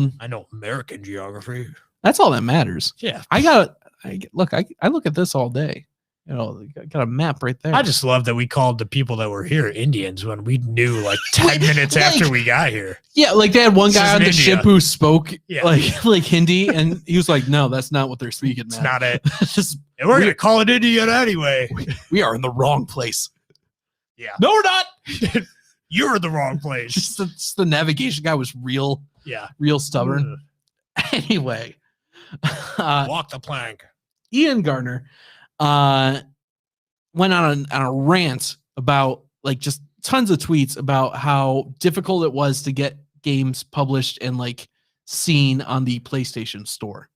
it. I know American geography. That's all that matters. Yeah. I look at this all day. You know, got a map right there. I just love that we called the people that were here Indians when we knew like 10 minutes after we got here. Yeah, like they had one guy on the ship who spoke like Hindi, and he was like, "No, that's not what they're speaking. It's not it. And we're gonna call it Indian anyway. We are in the wrong place." Yeah. No, we're not. You're in the wrong place. Just the navigation guy was real stubborn. Anyway, walk the plank. Ian Garner went on a rant about like just tons of tweets about how difficult it was to get games published and like seen on the PlayStation Store.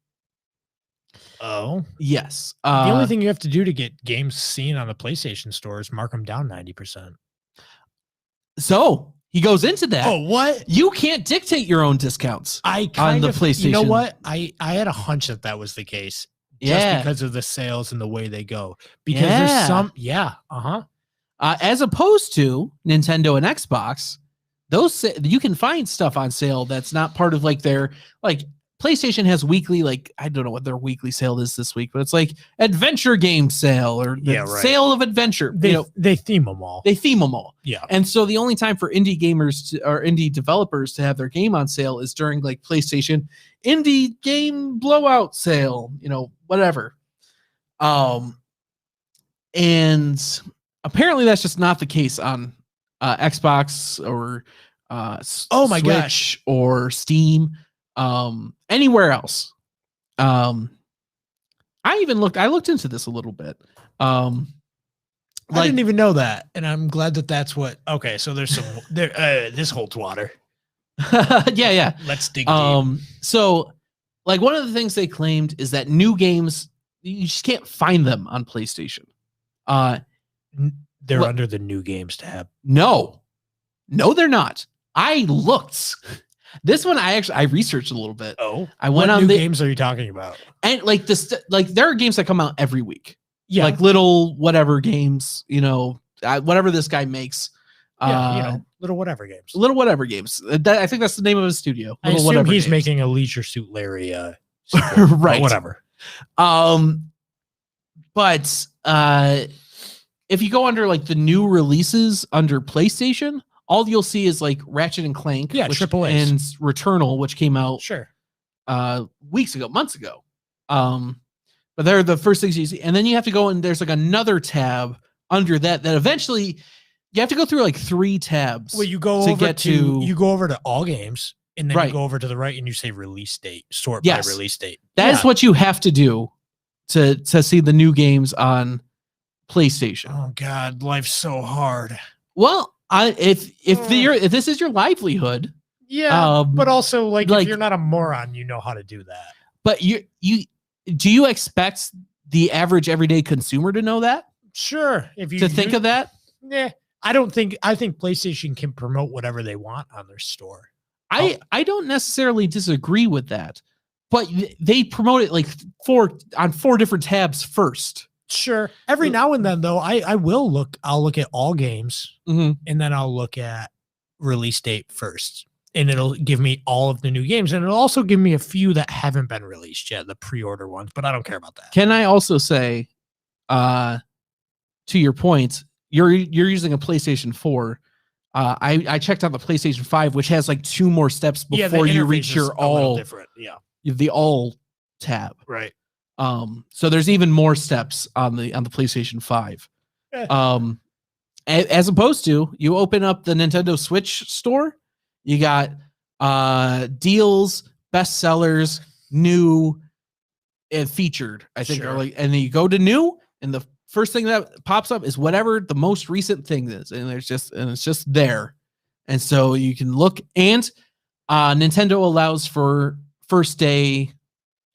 Oh, yes. The only thing you have to do to get games seen on the PlayStation Store is mark them down 90%. So he goes into that. Oh, what? You can't dictate your own discounts on the PlayStation. You know what? I had a hunch that was the case. Just because of the sales and the way they go. Because there's some, as opposed to Nintendo and Xbox, those you can find stuff on sale that's not part of like their like PlayStation has weekly, like I don't know what their weekly sale is this week, but it's like adventure game sale or sale of adventure. They theme them all. Yeah. And so the only time for indie gamers or indie developers to have their game on sale is during like PlayStation indie game blowout sale, whatever. And apparently that's just not the case on Xbox or Switch or Steam. Anywhere else. I looked into this a little bit. I didn't even know that, and I'm glad that's what. Okay, so there's some there. This holds water. Yeah. Let's dig deep. So, like one of the things they claimed is that new games you just can't find them on PlayStation. They're under the new games tab. No, they're not. I looked. This one, I researched a little bit. Oh, I went on. What new games are you talking about? And like this, like there are games that come out every week. Yeah, like little whatever games, whatever this guy makes. Little whatever games. Little whatever games. I think that's the name of his studio. I assume he's making a Leisure Suit Larry. Right. Whatever. But if you go under like the new releases under PlayStation, all you'll see is like Ratchet and Clank, AAA, and Returnal, which came out months ago. But they're the first things you see, and then you have to go and there's like another tab under that eventually you have to go through like 3 tabs. Well, you go over to all games, and then you go over to the right and you say release date, sort by release date. That is what you have to do to see the new games on PlayStation. Oh God, life's so hard. Well, if this is your livelihood, but also like if you're not a moron, you know how to do that. But do you expect the average everyday consumer to know that? Sure. Think of that? Yeah. I think PlayStation can promote whatever they want on their store. I don't necessarily disagree with that, but they promote it like on 4 different tabs first. Sure. Every now and then though, I'll look at all games, and then I'll look at release date first. And it'll give me all of the new games, and it'll also give me a few that haven't been released yet, the pre-order ones, but I don't care about that. Can I also say, to your point, you're using a PlayStation 4. I checked out the PlayStation 5, which has like 2 more steps before you reach your all different. Yeah. The all tab. Right. So there's even more steps on the PlayStation 5. As opposed to you open up the Nintendo Switch store, you got deals, bestsellers, new, and featured. I think, and then you go to new, and the first thing that pops up is whatever the most recent thing is, and it's just there, and so you can look. And Nintendo allows for first day,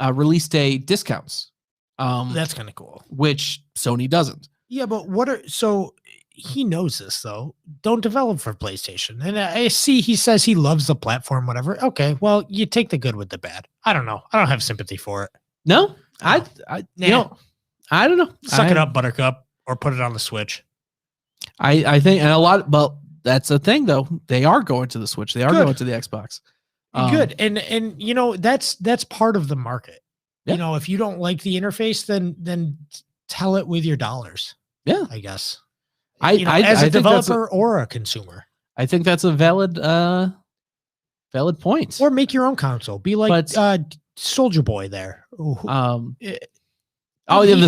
release day discounts. That's kind of cool, which Sony doesn't. Yeah, but so he knows this though. Don't develop for PlayStation. And I see he says he loves the platform, whatever. Okay, well, you take the good with the bad. I don't know. I don't have sympathy for it. No, I don't know. Suck it up, Buttercup, or put it on the Switch. I think, and a lot. Well, that's the thing though. They are going to the Switch. They are going to the Xbox. Good, and that's part of the market. Yeah. If you don't like the interface, then tell it with your dollars. Yeah, I guess. As a developer or a consumer, I think that's a valid point. Or make your own console. Be like Soldier Boy there. The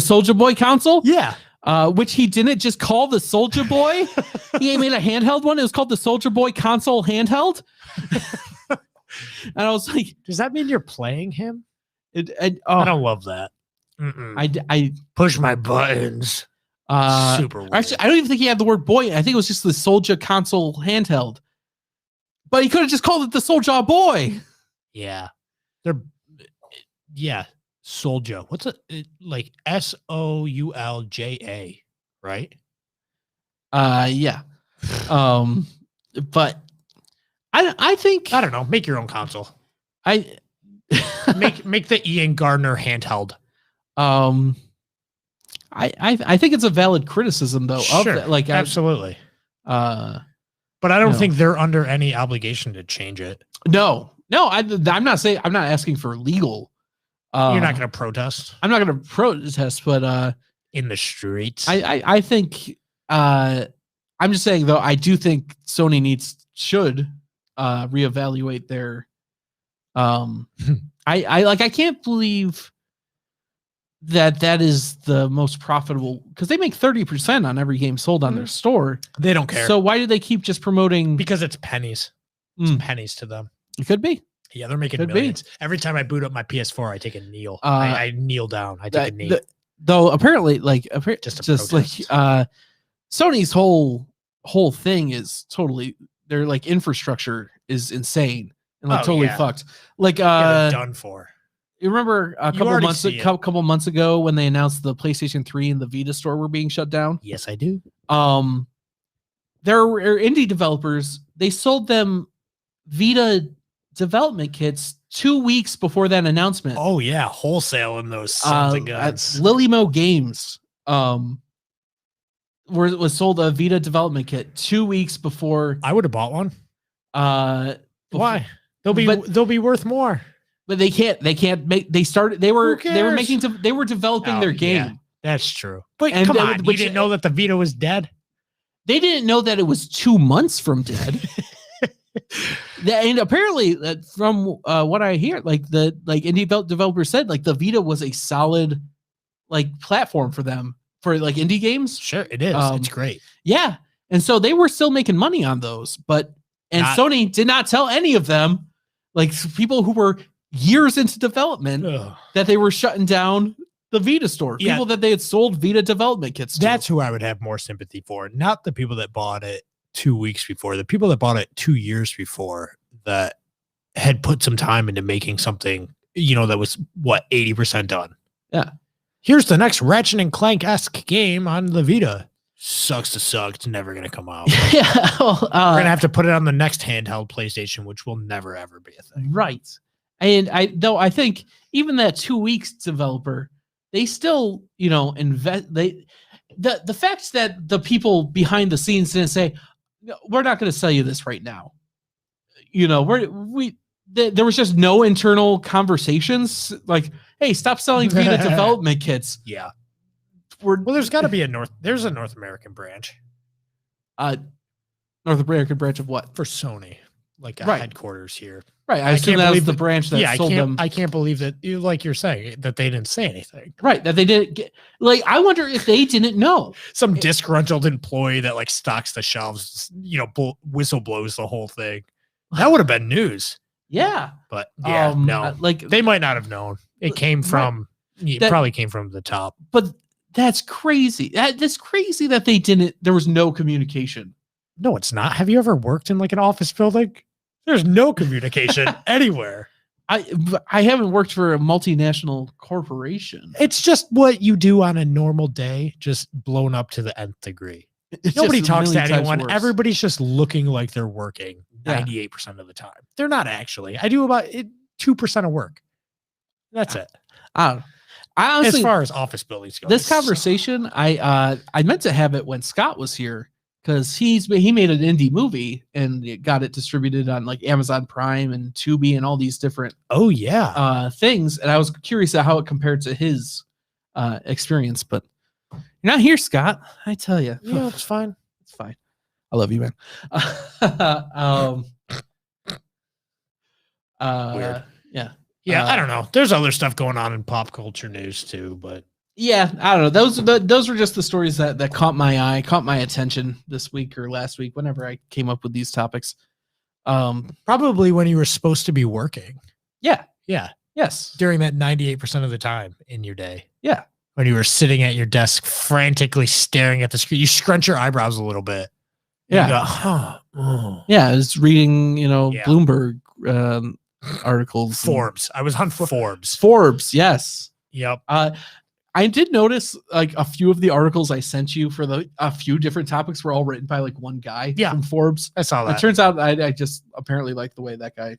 Soldier Boy console. Yeah. Which he didn't just call the Soldier Boy. He made a handheld one. It was called the Soldier Boy console handheld. And I was like, does that mean you're playing him? I don't love that. I push my buttons. Super weird. Actually, I don't even think he had the word boy. I think it was just the Soldier console handheld. But he could have just called it the Soldier Boy. Yeah. Soldier. What's it like? SOULJA, right? Yeah. But I think, I don't know. Make your own console. I make the Ian Gardner handheld. I think it's a valid criticism though. Sure, of that. Like absolutely. But I don't think they're under any obligation to change it. No, I'm not asking for legal. You're not going to protest. I'm not going to protest, but in the streets, I think I'm just saying though. I do think Sony should reevaluate their. I can't believe that is the most profitable, because they make 30% on every game sold on their store. They don't care. So why do they keep just promoting? Because it's pennies. It's pennies to them. It could be. Yeah, they're making millions. Every time I boot up my PS4, I take a kneel. I kneel down. I take a knee. Though apparently, Sony's whole thing is totally, their like infrastructure is insane and totally fucked. Like done for. You remember a couple months ago when they announced the PlayStation 3 and the Vita store were being shut down? Yes, I do. There were indie developers. They sold them Vita development kits 2 weeks before that announcement. Oh yeah, wholesale in those sons of guns. Lily-Mo Games was sold a Vita development kit 2 weeks before. I would have bought one. Why? They'll be worth more. But they can't make. They were developing their game. Yeah, that's true. But come on, you didn't know that the Vita was dead. They didn't know that it was 2 months from dead. And apparently, from what I hear, indie developers said, like the Vita was a solid platform for them for indie games. Sure, it is. It's great. Yeah, and so they were still making money on those, Sony did not tell any of them, people who were years into development, that they were shutting down the Vita store. Yeah. People that they had sold Vita development kits to. That's who I would have more sympathy for, not the people that bought it 2 weeks before, the people that bought it 2 years before, that had put some time into making something, that was 80% done. Yeah. Here's the next Ratchet and Clank-esque game on the Vita. Sucks to suck. It's never going to come out. Yeah. Well, we're going to have to put it on the next handheld PlayStation, which will never, ever be a thing. Right. And I think even that 2 weeks developer, they still, invest. The fact that the people behind the scenes didn't say, no, we're not going to sell you this right now. There was just no internal conversations like, hey, stop selling Vita development kits. Yeah. There's got to be there's a North American branch. North American branch of what? For Sony. A headquarters here. Right. I assume that was the branch that sold them. I can't believe that, like you're saying, that they didn't say anything. Right. That they didn't get, I wonder if they didn't know. Some disgruntled employee that stocks the shelves, whistle blows the whole thing. That would have been news. Yeah. But no, they might not have known. It came from, probably came from the top. But That's crazy. That's crazy that they didn't. There was no communication. No, it's not. Have you ever worked in like an office building? There's no communication anywhere. I haven't worked for a multinational corporation. It's just what you do on a normal day, just blown up to the nth degree. Nobody talks to anyone. Everybody's just looking like they're working 98% of the time. They're not actually. I do about 2% of work. That's it. I honestly, as far as office buildings go, this conversation, I meant to have it when Scott was here because he made an indie movie and it got it distributed on like Amazon Prime and Tubi and all these different things. And I was curious how it compared to his experience, but you're not here, Scott. I tell you. Yeah, it's fine. It's fine. I love you, man. Weird. Yeah. Yeah, I don't know. There's other stuff going on in pop culture news too, but yeah, I don't know. Those were just the stories that caught my eye, caught my attention this week or last week, whenever I came up with these topics. Probably when you were supposed to be working. Yeah. Yeah. Yes. During that 98% of the time in your day. Yeah. When you were sitting at your desk, frantically staring at the screen, you scrunch your eyebrows a little bit. Yeah. You go, huh. Yeah. I was reading, Bloomberg articles. Forbes. I was on Forbes. Forbes. Yes. Yep. I did notice like a few of the articles I sent you for a few different topics were all written by like one guy from Forbes. I saw that. It turns out I just apparently like the way that guy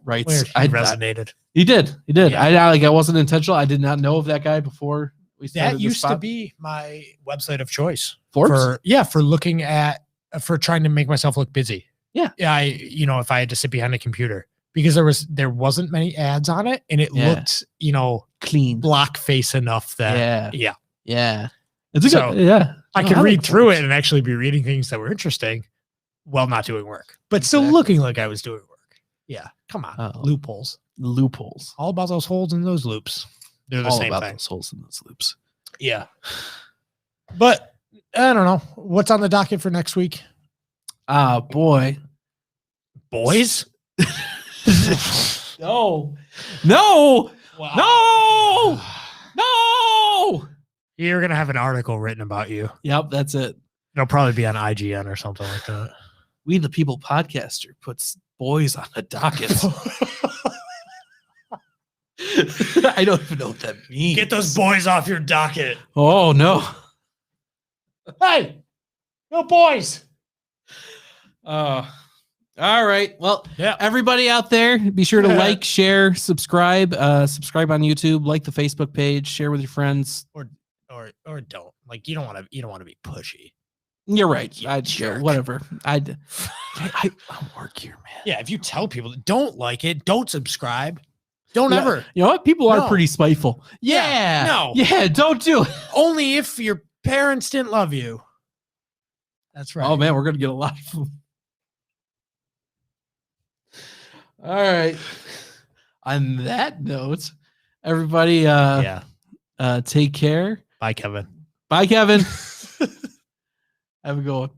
writes. I resonated. He did. Yeah. I wasn't intentional. I did not know of that guy before we started. That used to be my website of choice. Forbes? For looking at, for trying to make myself look busy. Yeah. Yeah. If I had to sit behind a computer because there wasn't many ads on it and it looked, clean, block face enough that it's a good, I could read through it and actually be reading things that were interesting while not doing work, but still looking like I was doing work. Yeah. Come on. Loopholes. Loopholes. All about those holes in those loops. They're the all same about thing. Those holes in those loops. Yeah. But I don't know. What's on the docket for next week? Boy. Boys? No. Wow. No. You're going to have an article written about you. Yep, that's it. It'll probably be on IGN or something like that. We the People podcaster puts boys on the docket. I don't even know what that means. Get those boys off your docket. Oh, no. Hey, no boys. All right. Well, everybody out there, be sure to like, share, subscribe on YouTube, like the Facebook page, share with your friends, or don't. Like you don't want to be pushy. You're right. Whatever. I'll work here, man. Yeah, if you tell people don't like it, don't subscribe. Don't ever. You know what? People are pretty spiteful. Yeah. No. Yeah, don't do it. Only if your parents didn't love you. That's right. Oh man, we're gonna get a lot of them. All right. On that note, everybody take care. Bye, Kevin. Bye, Kevin. Have a good one.